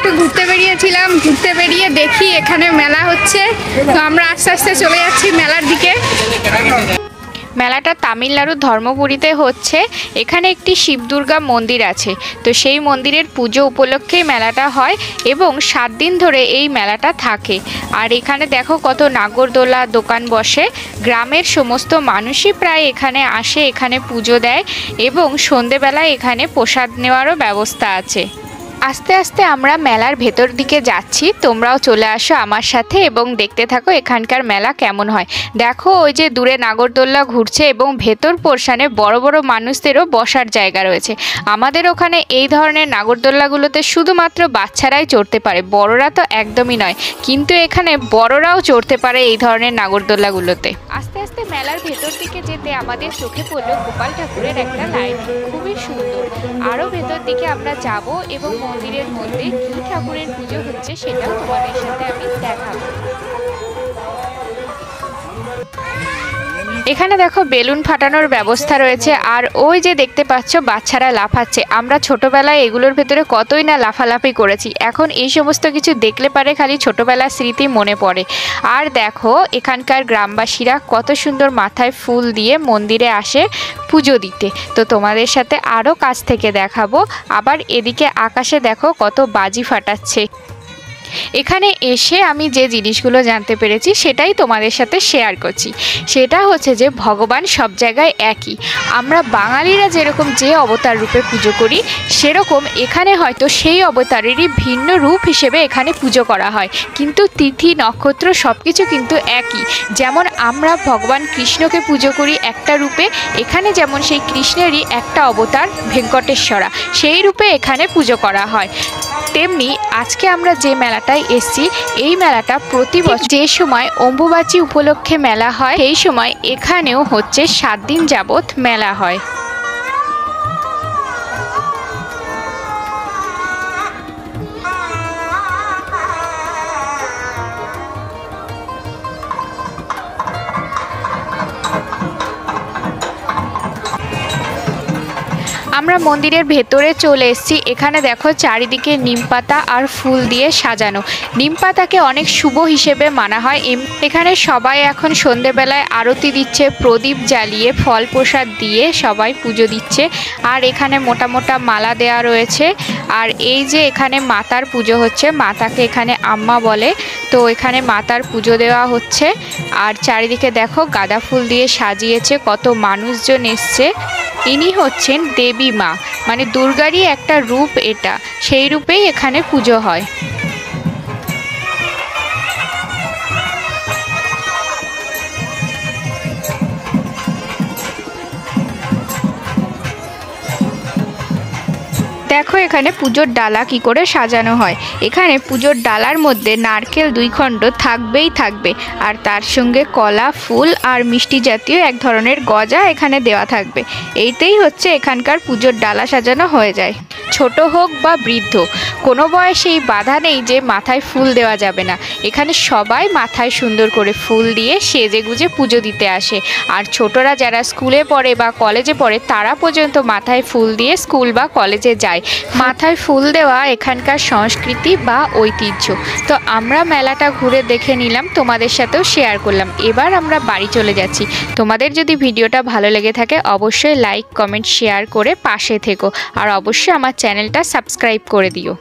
একটু ঘুরতে বেরিয়েছিলাম, ঘুরতে বেরিয়ে দেখি এখানে মেলা হচ্ছে, তো আমরা আস্তে আস্তে চলে যাচ্ছি মেলার দিকে। মেলাটা তামিলনাড়ুর ধর্মপুরীতে হচ্ছে। এখানে একটি শিব দুর্গা মন্দির আছে, তো সেই মন্দিরের পুজো উপলক্ষেই মেলাটা হয় এবং 7 দিন ধরে এই মেলাটা থাকে। আর এখানে দেখো কত নাগরদোলা দোকান বসে, গ্রামের সমস্ত মানুষই প্রায় এখানে আসে, এখানে পুজো দেয় এবং সন্ধেবেলায় এখানে প্রসাদ নেওয়ারও ব্যবস্থা আছে। আস্তে আস্তে আমরা মেলার ভেতর দিকে যাচ্ছি, তোমরাও চলে আসো আমার সাথে এবং দেখতে থাকো এখানকার মেলা কেমন হয়। দেখো ওই যে দূরে নাগরদোল্লা ঘুরছে এবং ভেতর পোর্শনে বড় বড় মানুষদেরও বসার জায়গা রয়েছে। আমাদের ওখানে এই ধরনের নাগরদোল্লাগুলোতে শুধুমাত্র বাচ্চারাই চড়তে পারে, বড়রা তো একদমই নয়, কিন্তু এখানে বড়রাও চড়তে পারে এই ধরনের নাগরদোল্লাগুলোতে। আস্তে আস্তে মেলার ভেতর দিকে যেতে আমাদের চোখে পড়লো গোপাল ঠাকুরের একটা লাইন, খুবই সুন্দর। আরও ভেতর দিকে আমরা যাব এবং মন্দিরের মধ্যে কি ঠাকুরের পুজো হচ্ছে সেটাও তোমাদের সাথে আমি দেখাবো। এখানে দেখো বেলুন ফাটানোর ব্যবস্থা রয়েছে, আর ওই যে দেখতে পাচ্ছ বাচ্চারা লাফাচ্ছে। আমরা ছোটবেলায় এগুলোর ভেতরে কতই না লাফালাফি করেছি, এখন এই সমস্ত কিছু দেখলে পারে খালি ছোটবেলার স্মৃতি মনে পড়ে। আর দেখো এখানকার গ্রামবাসীরা কত সুন্দর মাথায় ফুল দিয়ে মন্দিরে আসে পুজো দিতে। তো তোমাদের সাথে আরও কাছ থেকে দেখাবো। আবার এদিকে আকাশে দেখো কত বাজি ফাটাচ্ছে। এখানে এসে আমি যে জিনিসগুলো জানতে পেরেছি সেটাই তোমাদের সাথে শেয়ার করছি। সেটা হচ্ছে যে ভগবান সব জায়গায় একই। আমরা বাঙালিরা যেরকম যে অবতার রূপে পুজো করি, সেরকম এখানে হয়তো সেই অবতারেরই ভিন্ন রূপ হিসেবে এখানে পুজো করা হয়, কিন্তু তিথি নক্ষত্র সব কিছু কিন্তু একই। যেমন আমরা ভগবান কৃষ্ণকে পুজো করি একটা রূপে, এখানে যেমন সেই কৃষ্ণেরই একটা অবতার ভেঙ্কটেশ্বরা, সেই রূপে এখানে পুজো করা হয়। তেমনি আজকে আমরা যে মেলাটায় এসেছি, এই মেলাটা প্রতি বছর যে সময় অম্বুবাচী উপলক্ষে মেলা হয়, সেই সময় এখানেও হচ্ছে 7 দিন যাবৎ মেলা হয়। আমরা মন্দিরের ভেতরে চলে এসেছি। এখানে দেখো চারিদিকে নিমপাতা আর ফুল দিয়ে সাজানো। নিমপাতাকে অনেক শুভ হিসেবে মানা হয়। এখানে সবাই এখন সন্ধেবেলায় আরতি দিচ্ছে, প্রদীপ জ্বালিয়ে ফল প্রসাদ দিয়ে সবাই পুজো দিচ্ছে। আর এখানে মোটা মোটা মালা দেয়া রয়েছে। আর এই যে এখানে মাতার পুজো হচ্ছে, মাতাকে এখানে আম্মা বলে, তো এখানে মাতার পুজো দেওয়া হচ্ছে। আর চারিদিকে দেখো গাঁদা ফুল দিয়ে সাজিয়েছে, কত মানুষজন এসছে। ইনি হচ্ছেন দেবী মা, মানে দুর্গারই একটা রূপ এটা, সেই রূপেই এখানে পুজো হয়। দেখো এখানে পুজোর ডালা কি করে সাজানো হয়। এখানে পুজোর ডালার মধ্যে নারকেল 2 খণ্ড থাকবেই থাকবে, আর তার সঙ্গে কলা, ফুল আর মিষ্টি জাতীয় এক ধরনের গজা এখানে দেওয়া থাকবে। এইতেই হচ্ছে এখানকার পুজোর ডালা সাজানো হয়ে যায়। ছোট হোক বা বৃদ্ধ, কোনো বয়সেই বাধা নেই যে মাথায় ফুল দেওয়া যাবে না। এখানে সবাই মাথায় সুন্দর করে ফুল দিয়ে সেজে গুজে পুজো দিতে আসে। আর ছোটরা যারা স্কুলে পড়ে বা কলেজে পড়ে, তারা পর্যন্ত মাথায় ফুল দিয়ে স্কুল বা কলেজে যায়। মাথায় ফুল দেওয়া এখানকার সংস্কৃতি বা ঐতিহ্য। তো আমরা মেলাটা ঘুরে দেখে নিলাম, তোমাদের সাথেও শেয়ার করলাম। এবার আমরা বাড়ি চলে যাচ্ছি। তোমাদের যদি ভিডিওটা ভালো লেগে থাকে অবশ্যই লাইক, কমেন্ট, শেয়ার করে পাশে থেকো, আর অবশ্যই আমার চ্যানেলটা সাবস্ক্রাইব করে দিও।